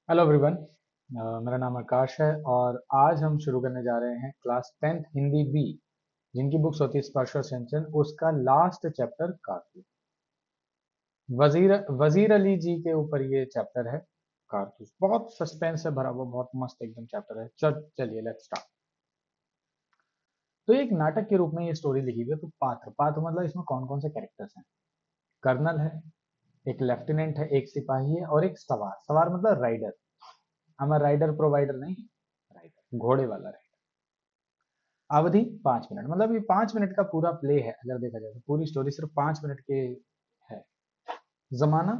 Hello everyone. मेरा नाम आकाश है और आज हम शुरू करने जा रहे हैं क्लास 10th हिंदी बी, जिनकी बुक्स होती है स्पर्श और सिंचन, उसका लास्ट चैप्टर कारतूस। वजीर वजीर अली जी के ऊपर ये चैप्टर है। कारतूस बहुत सस्पेंस से भरा हुआ, बहुत मस्त एकदम चैप्टर है। चलिए लेट्स स्टार्ट। तो एक नाटक के रूप में ये स्टोरी लिखी हुई है। तो पात्र पात्र मतलब इसमें कौन कौन से कैरेक्टर्स हैं? कर्नल है, एक लेफ्टिनेंट है, एक सिपाही है और एक सवार। सवार मतलब राइडर। हमारा राइडर प्रोवाइडर नहीं, राइडर घोड़े वाला। अवधि 5 मिनट, मतलब ये 5 मिनट का पूरा प्ले है। अगर देखा जाए तो पूरी स्टोरी सिर्फ 5 मिनट के है। जमाना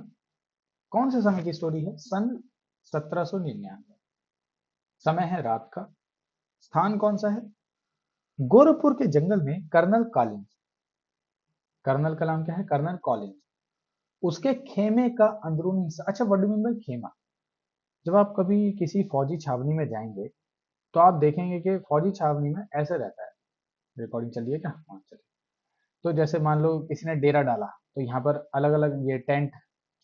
कौन से समय की स्टोरी है? सन 1799। समय है रात का। स्थान कौन सा है? गोरखपुर के जंगल में कर्नल कॉलिंस। कर्नल का नाम क्या है? Colonel Collins. उसके खेमे का अंदरूनी हिस्सा। अच्छा, व्हाट डू मीन बाय खेमा? जब आप कभी किसी फौजी छावनी में जाएंगे तो आप देखेंगे कि फौजी छावनी में ऐसे रहता है। रिकॉर्डिंग चल रही है क्या? हाँ चलिए। तो जैसे मान लो किसी ने डेरा डाला, तो यहाँ पर अलग अलग ये टेंट,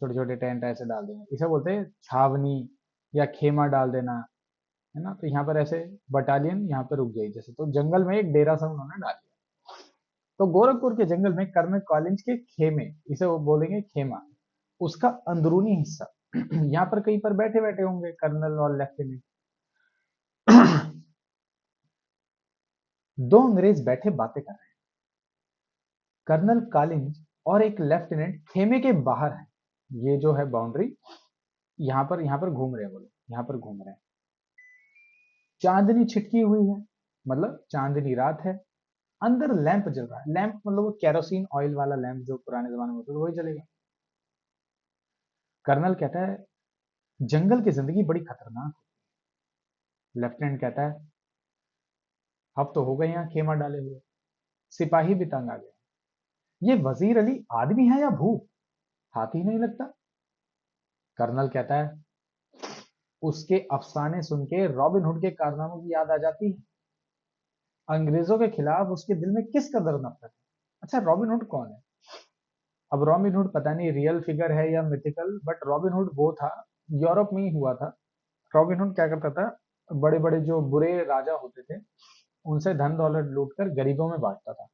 छोटे छोटे टेंट ऐसे डाल देंगे, इसे बोलते हैं छावनी या खेमा डाल देना, है ना। तो यहाँ पर ऐसे बटालियन यहाँ पर रुक जाएगी, जैसे तो जंगल में एक डेरा सा उन्होंने डाल दिया। तो गोरखपुर के जंगल में कर्नल कॉलिंस के खेमे, इसे वो बोलेंगे खेमा, उसका अंदरूनी हिस्सा। यहाँ पर कहीं पर बैठे बैठे होंगे कर्नल और लेफ्टिनेंट। दो अंग्रेज बैठे बातें कर रहे हैं। कर्नल कॉलिंस और एक लेफ्टिनेंट खेमे के बाहर है। ये जो है बाउंड्री, यहाँ पर घूम रहे हैं वो लोग, यहाँ पर घूम रहे हैं। चांदनी छिटकी हुई है, मतलब चांदनी रात है। अंदर लैंप जल रहा है। लैंप मतलब वो केरोसिन ऑयल वाला लैंप जो पुराने जमाने में होता था, वही जलेगा। कर्नल कहता है जंगल की जिंदगी बड़ी खतरनाक है। लेफ्टिनेंट कहता है अब तो हो गए यहाँ खेमा डाले हुए। सिपाही भी तंग आ गया। ये वजीर अली आदमी है या भूत? हाथ ही नहीं लगता। कर्नल कहता है उसके अफसाने सुन के रॉबिन हुड के कारनामों की याद आ जाती है। अंग्रेजों के खिलाफ उसके दिल में किस कदर नफरत है। अच्छा, रॉबिन हुड कौन है? अब रॉबिन हुड पता नहीं रियल फिगर है या मिथिकल, बट रॉबिन हुड वो था, यूरोप में ही हुआ था। रॉबिन हुड क्या करता था? बड़े बड़े जो बुरे राजा होते थे, उनसे धन दौलत लूट कर गरीबों में बांटता था।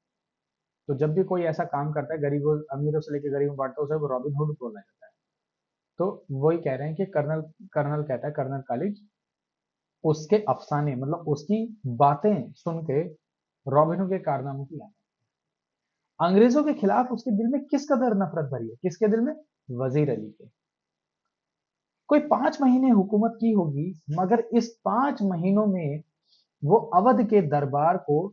तो जब भी कोई ऐसा काम करता है, गरीबों अमीरों से लेकर गरीबों में बांटता है, उसे वो रॉबिन हुड बोला जाता है। तो वही कह रहे हैं कि कर्नल कर्नल कहता है, कर्नल कॉलेज उसके अफसाने मतलब उसकी बातें सुन के रॉबिन हुड के कारनामों की याद। अंग्रेजों के खिलाफ उसके दिल में किस कदर नफरत भरी है? किसके दिल में? वजीर अली के। कोई 5 महीने हुकूमत की होगी, मगर इस 5 महीनों में वो अवध के दरबार को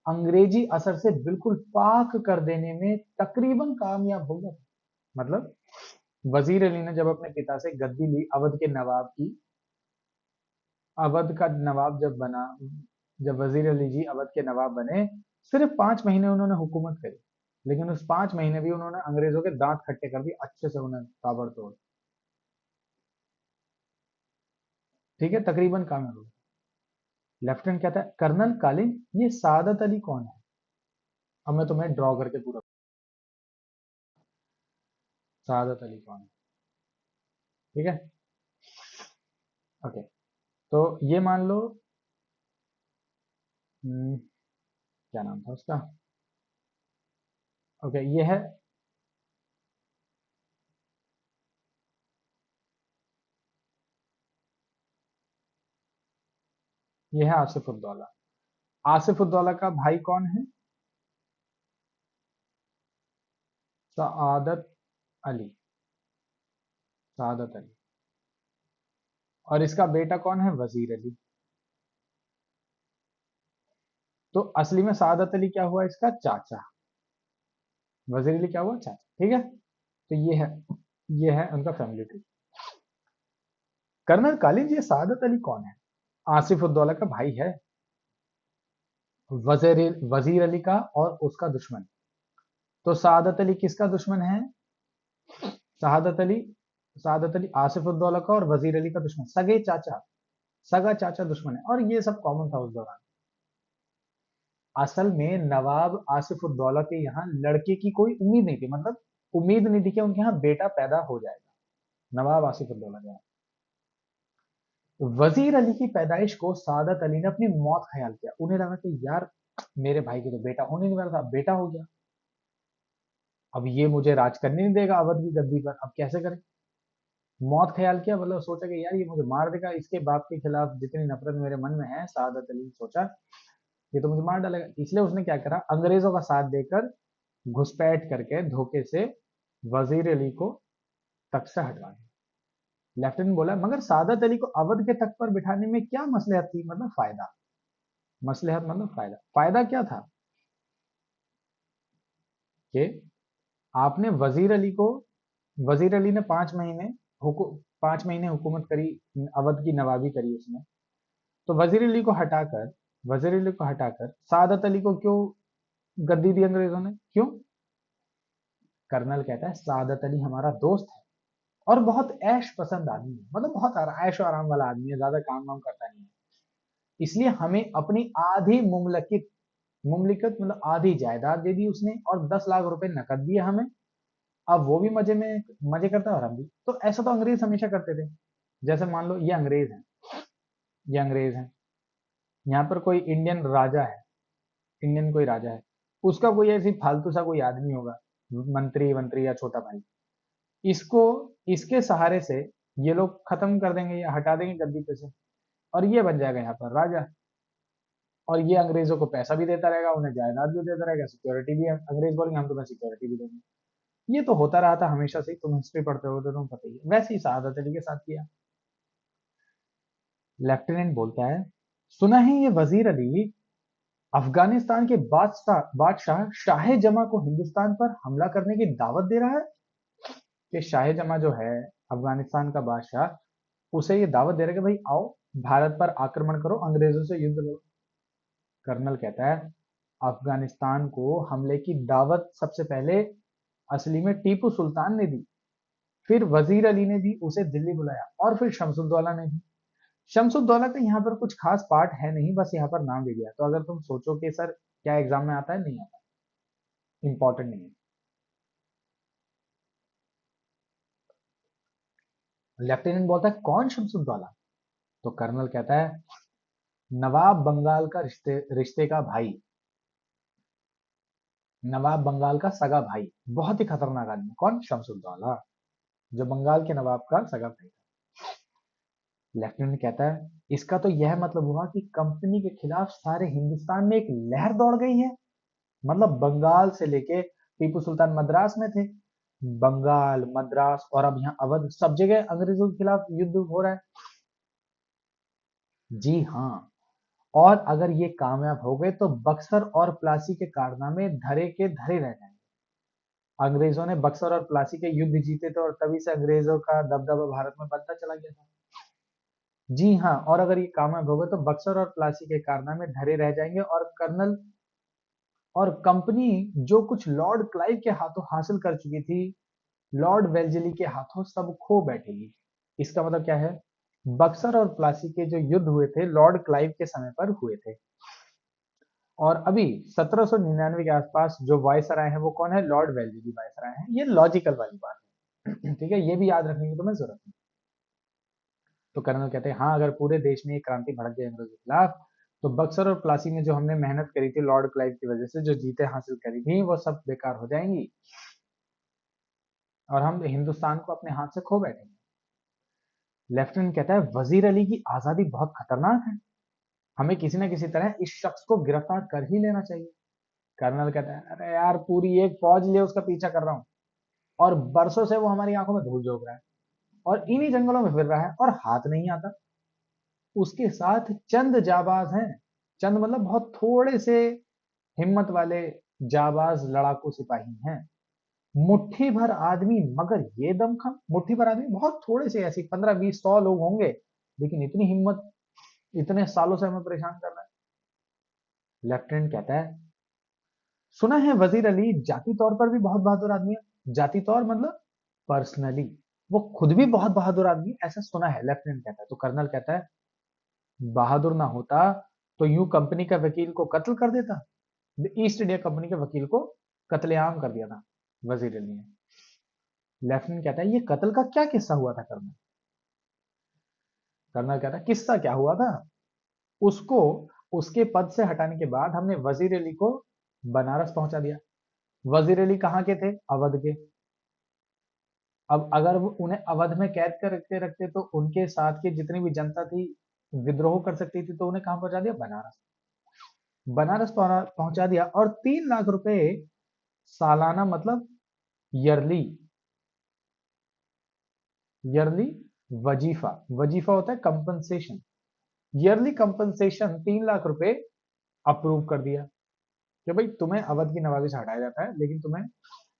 अंग्रेजी असर से बिल्कुल पाक कर देने में तकरीबन कामयाब हो गया। मतलब वजीर अली ने जब अपने पिता से गद्दी ली अवध के नवाब की, अवध का नवाब जब बना, जब वजीर अली जी अवध के नवाब बने, सिर्फ 5 महीने उन्होंने हुकूमत करी। लेकिन उस 5 महीने भी उन्होंने अंग्रेजों के दांत खट्टे कर दिए, अच्छे से उन्हें ताबड़तोड़। ठीक है, तकरीबन कामयाब हो गए। लेफ्टिनेंट कहता है कर्नल कालिन, ये सादत अली कौन है? अब मैं तुम्हें ड्रॉ करके पूरा, सादत अली कौन है? ठीक है, ओके। तो ये मान लो, क्या नाम था उसका? ओके, ये है, ये है आसिफ उद्दौला। आसिफ उद्दौला का भाई कौन है? सआदत अली। सआदत अली। और इसका बेटा कौन है? वजीर अली। तो असली में सआदत अली क्या हुआ? इसका चाचा। वजीर अली क्या हुआ? चाचा। ठीक है, तो ये है उनका फैमिली ट्री। कर्नल कालिंज, ये सआदत अली कौन है? आसिफ उद्दौला का भाई है, वजीर वजीर अली का और उसका दुश्मन। तो सआदत अली किसका दुश्मन है? शहादत अली, सआदत अली आसिफ उद्दौला का और वजीर अली का दुश्मन, सगे चाचा। सगा चाचा दुश्मन है, और ये सब कॉमन था उस दौरान। असल में नवाब आसिफ उद्दौला के यहाँ लड़के की कोई उम्मीद नहीं थी, मतलब उम्मीद नहीं थी कि उनके यहाँ बेटा पैदा हो जाएगा, नवाब आसिफ उद्दौला के यहाँ। वजीर अली की पैदाइश को सादत अली ने अपनी मौत ख्याल किया। उन्हें लगा कि यार मेरे भाई के तो बेटा होने नहीं वाला था, बेटा हो गया, अब ये मुझे राज करने नहीं देगा अवध की गद्दी पर, अब कैसे करें। मौत ख्याल किया मतलब सोचा कि यार ये मुझे मार देगा, इसके बाप के खिलाफ जितनी नफरत मेरे मन में है, सादत अली ने सोचा ये तो मुझे मार डालेगा। इसलिए उसने क्या करा, अंग्रेजों का साथ देकर घुसपैठ करके धोखे से वजीर अली को तख्त से हटवा दिया। लेफ्टिनेंट बोला मगर सादत अली को अवध के तख्त पर बिठाने में क्या मसलहत थी, मतलब फायदा, मसलहत मतलब फायदा, फायदा क्या था कि आपने वजीर अली को, वजीर अली ने 5 महीने हुकू 5 महीने हुकूमत करी, अवध की नवाबी करी उसने, तो वजीर अली को हटाकर सादत अली को क्यों गद्दी दी अंग्रेजों ने, क्यों। कर्नल कहता है सादत अली हमारा दोस्त है और बहुत ऐश पसंद आदमी है, मतलब बहुत ऐश और आराम वाला आदमी है, ज्यादा काम वाम करता नहीं है, इसलिए हमें अपनी आधी मुमलकित, मुमलिकत मतलब आधी जायदाद दे दी उसने, और 10 लाख रुपए नकद दिए हमें। अब वो भी मजे करता है और हम भी। तो ऐसा तो अंग्रेज हमेशा करते थे। जैसे मान लो ये अंग्रेज हैं, ये अंग्रेज हैं, यहाँ पर कोई इंडियन राजा है, इंडियन कोई राजा है, उसका कोई ऐसी फालतू सा कोई आदमी होगा, मंत्री मंत्री या छोटा भाई, इसको, इसके सहारे से ये लोग खत्म कर देंगे या हटा देंगे गद्दी पे से, और ये बन जाएगा यहाँ पर राजा। और ये अंग्रेजों को पैसा भी देता रहेगा, उन्हें जायदाद भी देता रहेगा, सिक्योरिटी भी, अंग्रेज बोलेंगे हम तुम्हें सिक्योरिटी भी देंगे। ये तो होता रहा था हमेशा से, तुम हिस्ट्री पढ़ते हो तो तुम पता ही है। वैसे ही सादत अली के साथ किया। लेफ्टिनेंट बोलता है सुना है ये वजीर अली अफगानिस्तान के बादशाह बादशाह शाह जमा को हिंदुस्तान पर हमला करने की दावत दे रहा है, कि शाह जमा जो है अफगानिस्तान का बादशाह, उसे ये दावत दे रहा है कि भाई आओ भारत पर आक्रमण करो, अंग्रेजों से युद्ध लो। कर्नल कहता है अफगानिस्तान को हमले की दावत सबसे पहले असली में टीपू सुल्तान ने दी, फिर वजीर अली ने भी उसे दिल्ली बुलाया, और फिर शमसुद्दौला ने भी। शमसुद्दौला का यहाँ पर कुछ खास पार्ट है नहीं, बस यहाँ पर नाम दे दिया। तो अगर तुम सोचो कि सर क्या एग्जाम में आता है, नहीं आता, इंपॉर्टेंट नहीं है। लेफ्टिनेंट बोलता है कौन शमसुद्दौला, तो कर्नल कहता है नवाब बंगाल का रिश्ते रिश्ते का भाई, नवाब बंगाल का सगा भाई, बहुत ही खतरनाक आदमी। कौन, शमसुद्दौला, जो बंगाल के नवाब का सगा भाई था। लेफ्टिनेंट कहता है इसका तो यह मतलब हुआ कि कंपनी के खिलाफ सारे हिंदुस्तान में एक लहर दौड़ गई है। मतलब बंगाल से लेके टीपू सुल्तान मद्रास में थे, बंगाल, मद्रास और अब यहाँ अवध, सब जगह अंग्रेजों के खिलाफ युद्ध हो रहा है। जी हाँ, और अगर ये कामयाब हो गए तो बक्सर और प्लासी के कारनामे धरे के धरे रह जाएंगे। अंग्रेजों ने बक्सर और प्लासी के युद्ध जीते थे और तभी से अंग्रेजों का दबदबा भारत में बढ़ता चला गया था। जी हाँ, और अगर ये कामयाब हो गए तो बक्सर और प्लासी के कारनामे धरे रह जाएंगे, और कर्नल और कंपनी जो कुछ लॉर्ड क्लाइव के हाथों हासिल कर चुकी थी, लॉर्ड वेल्जली के हाथों सब खो बैठेगी। इसका मतलब क्या है, बक्सर और प्लासी के जो युद्ध हुए थे लॉर्ड क्लाइव के समय पर हुए थे, और अभी 1799 के आसपास जो वायसराय है वो कौन है, लॉर्ड वेल्जली वायसराय है। ये लॉजिकल वाली बात है ठीक है, ये भी याद रखने की तुम्हें जरूरत नहीं। तो कर्नल कहते हैं हाँ, अगर पूरे देश में एक क्रांति भड़क गई अंग्रेजों के खिलाफ, तो बक्सर और प्लासी में जो हमने मेहनत करी थी लॉर्ड क्लाइव की वजह से, जो जीतें हासिल करी थी, वो सब बेकार हो जाएंगी और हम हिंदुस्तान को अपने हाथ से खो बैठेंगे। लेफ्टिनेंट कहता है वजीर अली की आजादी बहुत खतरनाक है, हमें किसी न किसी तरह इस शख्स को गिरफ्तार कर ही लेना चाहिए। कर्नल कहता है अरे यार पूरी एक फौज लिए उसका पीछा कर रहा हूँ, और बरसों से वो हमारी आंखों में धूल झोंक रहा है, और इन्हीं जंगलों में फिर रहा है और हाथ नहीं आता। उसके साथ चंद जाबाज हैं, चंद मतलब बहुत थोड़े से हिम्मत वाले जाबाज लड़ाकू सिपाही हैं, मुट्ठी भर आदमी मगर ये दमखम। मुट्ठी भर आदमी बहुत थोड़े से, ऐसे 15 20 100 लोग होंगे, लेकिन इतनी हिम्मत, इतने सालों से हमें परेशान कर रहा है। लेफ्टिनेंट कहता है सुना है वजीर अली जाति तौर पर भी बहुत बहादुर आदमी है। जाति तौर मतलब पर्सनली वो खुद भी बहुत बहादुर आदमी है, ऐसा सुना है, लेफ्टिनेंट कहता है। तो कर्नल कहता है बहादुर ना होता तो यूं कंपनी का वकील को कत्ल कर देता। ईस्ट इंडिया कंपनी के वकील को कत्लेआम कर दिया था वजीर अली ने। लेफ्टिनेंट कहता है ये कत्ल का क्या किस्सा हुआ था कर्नल। कर्नल कहता है किस्सा क्या हुआ था। उसको उसके पद से हटाने के बाद हमने वजीर अली को बनारस पहुंचा दिया। वजीर अली कहाँ के थे? अवध के। अब अगर वो उन्हें अवध में कैद कर रखते रखते तो उनके साथ की जितनी भी जनता थी विद्रोह कर सकती थी, तो उन्हें कहां पहुंचा दिया? बनारस। बनारस पहुंचा दिया और 3 लाख रुपए सालाना, मतलब ईयरली, ईयरली वजीफा, वजीफा होता है कंपनसेशन, ईयरली कंपनसेशन 3 लाख रुपए अप्रूव कर दिया कि भाई तुम्हें अवध की नवाबी से हटाया जाता है, लेकिन तुम्हें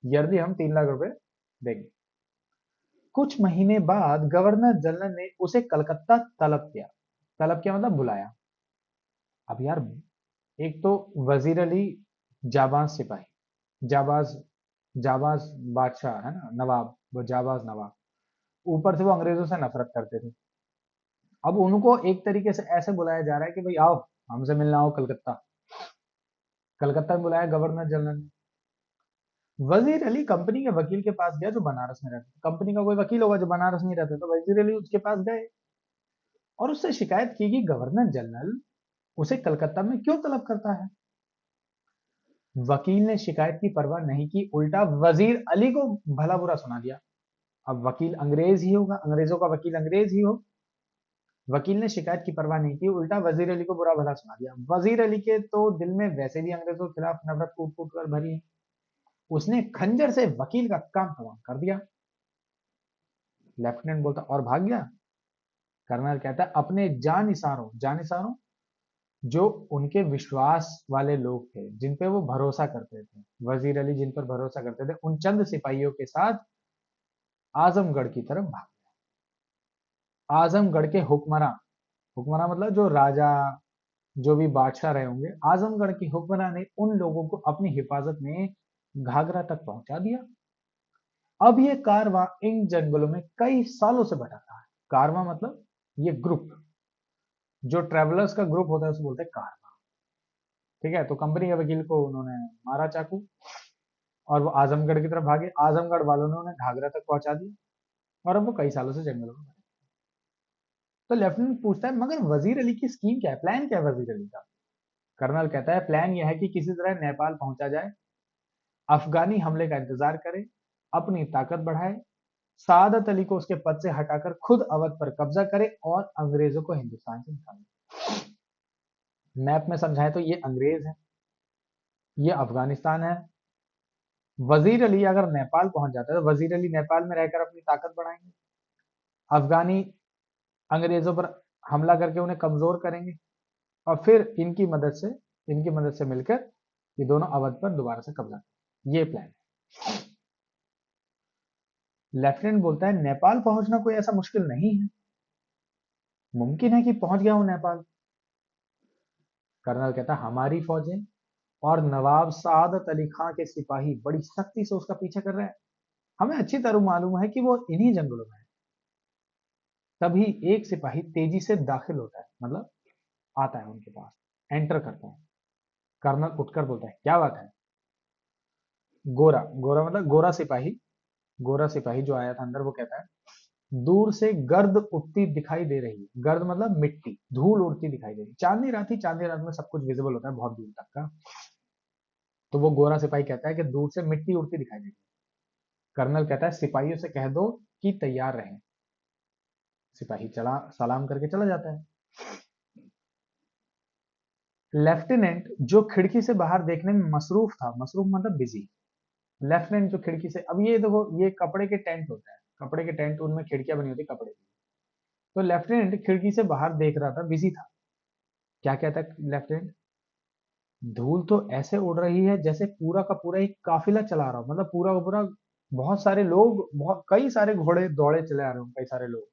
ईयरली हम 3 लाख रुपए देंगे। कुछ महीने बाद गवर्नर जनरल ने उसे कलकत्ता तलब किया। तलब किया मतलब बुलाया। अब यार, एक तो वजीर अली जाबाज सिपाही, जाबाज, जाबाज बादशाह है ना, नवाब, वो जाबाज नवाब, ऊपर से वो अंग्रेजों से नफरत करते थे। अब उनको एक तरीके से ऐसे बुलाया जा रहा है कि भाई आओ हमसे मिलना, आओ कलकत्ता। कलकत्ता में बुलाया गवर्नर जनरल ने। वजीर अली कंपनी के वकील के पास गया जो बनारस में रहता, कंपनी का कोई वकील होगा जो बनारस में रहता, तो वजीर अली उसके पास गए और उससे शिकायत की कि गवर्नर जनरल उसे कलकत्ता में क्यों तलब करता है। वकील ने शिकायत की परवाह नहीं की, उल्टा वजीर अली को भला बुरा सुना दिया। अब वकील अंग्रेज ही होगा, अंग्रेजों का वकील अंग्रेज ही हो। वकील ने शिकायत की परवाह नहीं की, उल्टा वजीर अली को बुरा भला सुना दिया। वजीर अली के तो दिल में वैसे भी अंग्रेजों के खिलाफ नफरत कूट कूट कर भरी है। उसने खंजर से वकील का काम तमाम कर दिया। लेफ्टिनेंट बोलता और भाग गया। कर्नल कहता है अपने जानिसारों, जानिसारों जो उनके विश्वास वाले लोग थे, जिन पे वो भरोसा करते थे, वजीर अली जिन पर भरोसा करते थे, उन चंद सिपाहियों के साथ आजमगढ़ की तरफ भाग। आजमगढ़ के हुक्मरान, हुक्मरान मतलब जो राजा, जो भी बादशाह रहे होंगे, आजमगढ़ के हुक्मरान ने उन लोगों को अपनी हिफाजत में घाघरा तक पहुंचा दिया। अब ये कारवां इन जंगलों में कई सालों से भटक रहा है। कारवां मतलब ये ग्रुप, जो ट्रेवलर्स का ग्रुप होता है उसे बोलते हैं कारवां। ठीक है, तो कंपनी के वकील को उन्होंने मारा चाकू और वो आजमगढ़ की तरफ भागे। आजमगढ़ वालों ने उन्हें घाघरा तक पहुंचा दिया और अब वो कई सालों से जंगलों में। तो लेफ्टिनेंट पूछता है मगर वजीर अली की स्कीम क्या है, प्लान क्या है वजीर अली का? कर्नल कहता है प्लान यह है कि किसी तरह नेपाल पहुंचा जाए, अफगानी हमले का इंतजार करे, अपनी ताकत बढ़ाए, सादत अली को उसके पद से हटाकर खुद अवध पर कब्जा करे और अंग्रेजों को हिंदुस्तान से निकाले। मैप में समझाएं तो ये अंग्रेज है, ये अफगानिस्तान है। वजीर अली अगर नेपाल पहुंच जाता है तो वजीर अली नेपाल में रहकर अपनी ताकत बढ़ाएंगे, अफगानी अंग्रेजों पर हमला करके उन्हें कमजोर करेंगे और फिर इनकी मदद से मिलकर ये दोनों अवध पर दोबारा से कब्जा करें। ये प्लान है। लेफ्टिनेंट बोलता है नेपाल पहुंचना कोई ऐसा मुश्किल नहीं है, मुमकिन है कि पहुंच गया हूं नेपाल। कर्नल कहता है हमारी फौजें और नवाब सादत अली खां के सिपाही बड़ी सख्ती से उसका पीछा कर रहे हैं। हमें अच्छी तरह मालूम है कि वो इन्हीं जंगलों में है। तभी एक सिपाही तेजी से दाखिल होता है, मतलब आता है उनके पास, एंटर करता है। कर्नल उठकर बोलता है क्या बात है? गोरा, गोरा मतलब गोरा सिपाही, गोरा सिपाही जो आया था अंदर, वो कहता है दूर से गर्द उठती दिखाई दे रही है। गर्द मतलब मिट्टी, धूल उड़ती दिखाई दे रही है। चांदनी रात ही, चांदनी रात में सब कुछ विजिबल होता है बहुत दूर तक का। तो वो गोरा सिपाही कहता है कि दूर से मिट्टी उड़ती दिखाई दे रही है। कर्नल कहता है सिपाहियों से कह दो कि तैयार रहें। सिपाही चला, सलाम करके चला जाता है। लेफ्टिनेंट जो खिड़की से बाहर देखने में मसरूफ था, मसरूफ मतलब बिजी, लेफ्टिनेंट जो खिड़की से, अब ये देखो ये कपड़े के टेंट होता है, कपड़े के टेंट, उनमें खिड़कियां बनी होती कपड़े की। तो लेफ्टिनेंट खिड़की से बाहर देख रहा था, बिजी था। क्या कहता है लेफ्टिनेंट? धूल तो ऐसे उड़ रही है जैसे पूरा का पूरा एक काफिला चला रहा हो, मतलब पूरा का पूरा बहुत सारे लोग, बहुत कई सारे घोड़े दौड़े चले आ रहे हो, कई सारे लोग।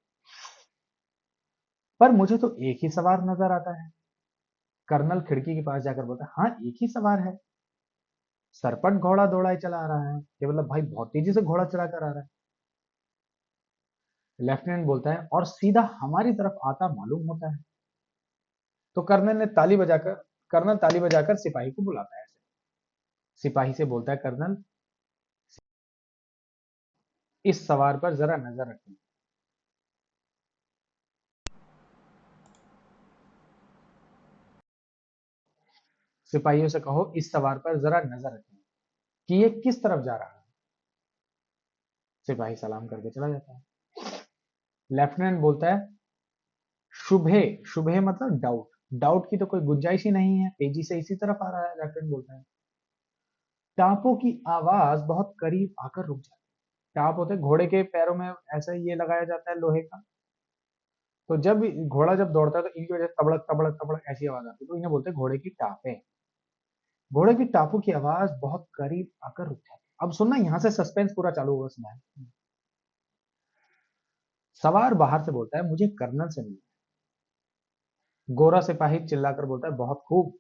पर मुझे तो एक ही सवार नजर आता है। कर्नल खिड़की के पास जाकर बोलता है हाँ एक ही सवार है, सरपट घोड़ा दौड़ाए चला आ रहा है, ये मतलब भाई बहुत तेजी से घोड़ा चला कर आ रहा है। लेफ्टिनेंट बोलता है और सीधा हमारी तरफ आता मालूम होता है। तो कर्नल ताली बजाकर सिपाही को बुलाता है। सिपाही से बोलता है कर्नल इस सवार पर जरा नजर रखें। सिपाहियों से कहो इस सवार पर जरा नजर रखें कि ये किस तरफ जा रहा है। सिपाही सलाम करके चला जाता है। लेफ्टिनेंट बोलता है शुभे, शुभे मतलब डाउट, डाउट की तो कोई गुंजाइश ही नहीं है, तेजी से इसी तरफ आ रहा है। लेफ्टिनेंट बोलता है टापों की आवाज बहुत करीब आकर रुक जाती है। टाप होते हैं घोड़े के पैरों में, ऐसा ये लगाया जाता है लोहे का। तो जब घोड़ा जब दौड़ता है तो इनकी वजह से तबड़क तबड़क तबड़क ऐसी आवाज आती है, तो इन्हें बोलते हैं घोड़े की टापें। घोड़े की टापों की आवाज बहुत करीब आकर रुक जाती है। अब सुनना, यहां से सस्पेंस पूरा चालू होगा, सुना। सवार बाहर से बोलता है मुझे कर्नल से मिलना है। गोरा सिपाही चिल्लाकर बोलता है बहुत खूब।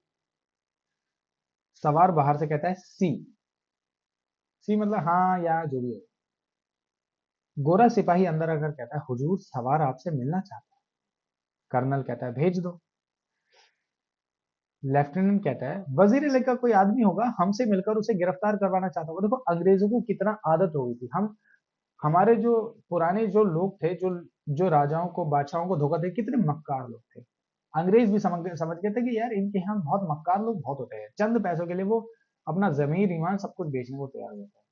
सवार बाहर से कहता है सी, सी मतलब हाँ या जो भी हो। गोरा सिपाही अंदर आकर कहता है हुजूर सवार आपसे मिलना चाहता है। कर्नल कहता है भेज दो। लेफ्टिनेंट कहता है वजीर अली का कोई आदमी होगा, हमसे मिलकर उसे गिरफ्तार करवाना चाहता होगा। देखो अंग्रेजों को कितना आदत हो गई थी, हम हमारे जो पुराने जो लोग थे, जो जो राजाओं को बादशाहों को धोखा दे, कितने मक्कार लोग थे। अंग्रेज भी समझ गए थे कि यार इनके यहाँ बहुत मक्कार लोग बहुत होते हैं, चंद पैसों के लिए वो अपना जमीर ईमान सब कुछ बेचने को तैयार होता है।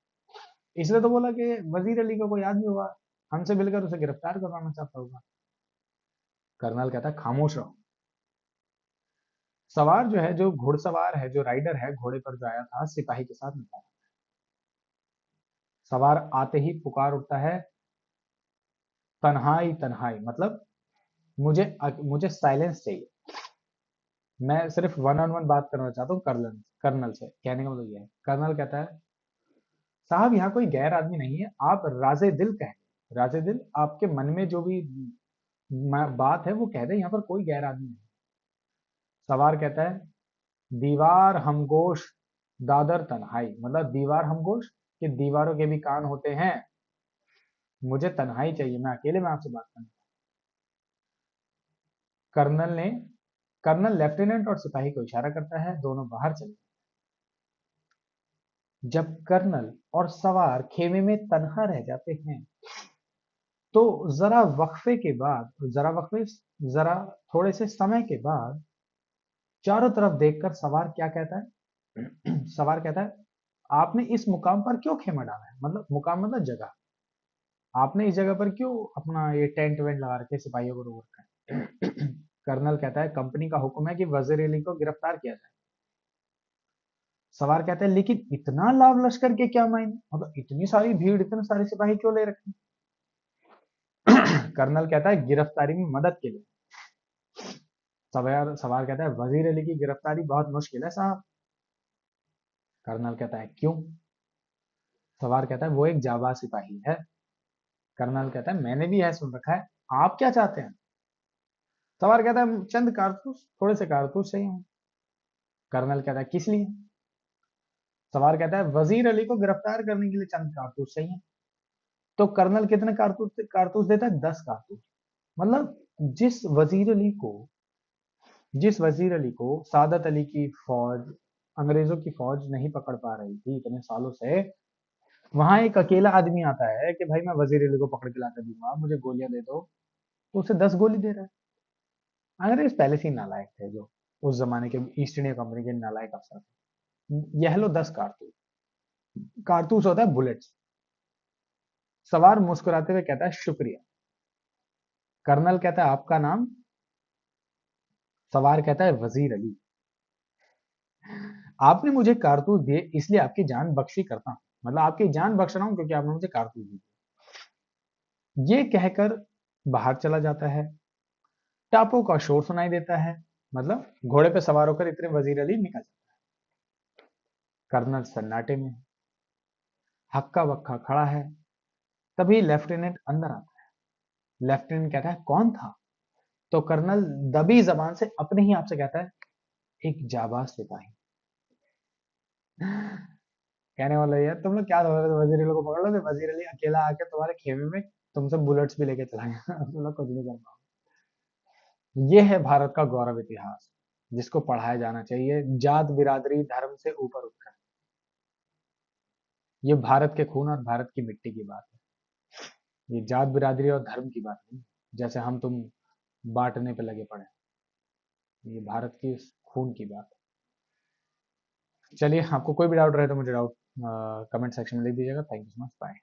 इसलिए तो बोला कि वजीर अली का कोई आदमी होगा, हमसे मिलकर उसे गिरफ्तार करवाना चाहता होगा। कर्नल कहता है खामोश रहो। सवार जो है, जो घुड़सवार है, जो राइडर है, घोड़े पर जो आया था सिपाही के साथ मिला। सवार आते ही पुकार उठता है तन्हाई तन्हाई, मतलब मुझे साइलेंस चाहिए। मैं सिर्फ वन ऑन वन बात करना चाहता हूँ कर्नल कर्नल से। कहने का मतलब ये है। कर्नल कहता है साहब यहाँ कोई गैर आदमी नहीं है, आप राजे दिल कह दे। राजे दिल, आपके मन में जो भी बात है वो कह दे, यहाँ पर कोई गैर आदमी नहीं। सवार कहता है दीवार हमगोश दादर तन्हाई, मतलब दीवार हमगोश कि दीवारों के भी कान होते हैं। मुझे तन्हाई चाहिए, मैं अकेले में आपसे बात करना। कर्नल ने कर्नल लेफ्टिनेंट और सिपाही को इशारा करता है, दोनों बाहर चले। जब कर्नल और सवार खेमे में तनहा रह जाते हैं तो जरा थोड़े से समय के बाद चारों तरफ देखकर सवार क्या कहता है सवार कहता है आपने इस मुकाम पर क्यों खेमा डाला है, मतलब मुकाम मतलब जगह। आपने इस जगह पर क्यों अपना ये टेंट वेंट लगा रखे, सिपाहियों को रोक रखा है। कर्नल कहता है कंपनी का हुक्म है कि वजीर अली को गिरफ्तार किया जाए। सवार कहता है लेकिन इतना लाभ लश्कर के क्या मायने, मतलब इतनी सारी भीड़, इतने सारे सिपाही क्यों ले रखे। कर्नल कहता है गिरफ्तारी में मदद के लिए। सवार सवार कहता है वजीर अली की गिरफ्तारी बहुत मुश्किल है साहब। कर्नल कहता है क्यों। सवार कहता है वो एक जाबाज सिपाही है। कर्नल कहता है मैंने भी यह सुन रखा है, आप क्या चाहते हैं। सवार कहता है चंद कारतूस, थोड़े से कारतूस चाहिए। कर्नल कहता है किस लिए। सवार कहता है वजीर अली को गिरफ्तार करने के लिए चंद कारतूस चाहिए। तो कर्नल कितने कारतूस कारतूस देता है, 10 कारतूस। मतलब जिस वजीर अली को सादत अली की फौज, अंग्रेजों की फौज नहीं पकड़ पा रही थी इतने सालों से, वहां एक अकेला आदमी आता है कि भाई मैं वजीर अली को पकड़ के लाकर दूंगा, मुझे गोलियां दे दो, तो उसे 10 गोली दे रहा है। अंग्रेज पहले से ही नालायक थे, जो उस जमाने के ईस्ट इंडिया कंपनी के नालायक अफसर थे। यह लो 10 कारतूस। कारतूस होता है बुलेट्स। सवार मुस्कुराते हुए कहता है शुक्रिया। कर्नल कहता है आपका नाम। सवार कहता है वजीर अली। आपने मुझे कारतूस दिए इसलिए आपकी जान बख्शी करता हूं, मतलब आपकी जान बख्श रहा हूं क्योंकि आपने मुझे कारतूस दिए। ये कहकर बाहर चला जाता है। टापों का शोर सुनाई देता है, मतलब घोड़े पे सवार होकर इतने वजीर अली निकल जाता है। कर्नल सन्नाटे में हक्का बक्का खड़ा है। तभी लेफ्टिनेंट अंदर आता है। लेफ्टिनेंट कहता है कौन था। तो कर्नल दबी जबान से अपने ही आप से कहता है एक जाबाज सिपाही। कहने वाला ये तुम लोग क्या समझ रहे थे, वजीर अली को पकड़ लो, तो वजीर अली अकेला आके तुम्हारे खेमे में तुमसे बुलेट्स भी लेके चला गया। तुम लोग कुछ नहीं कर पाओ। ये है भारत का गौरव इतिहास, जिसको पढ़ाया जाना चाहिए जात बिरादरी धर्म से ऊपर उठकर। ये भारत के खून और भारत की मिट्टी की बात है, ये जात बिरादरी और धर्म की बात नहीं, जैसे हम तुम बांटने पे लगे पड़े हैं। ये भारत की खून की बात है। चलिए, आपको कोई भी डाउट रहे तो मुझे डाउट कमेंट सेक्शन में लिख दीजिएगा। Thank you so much, bye.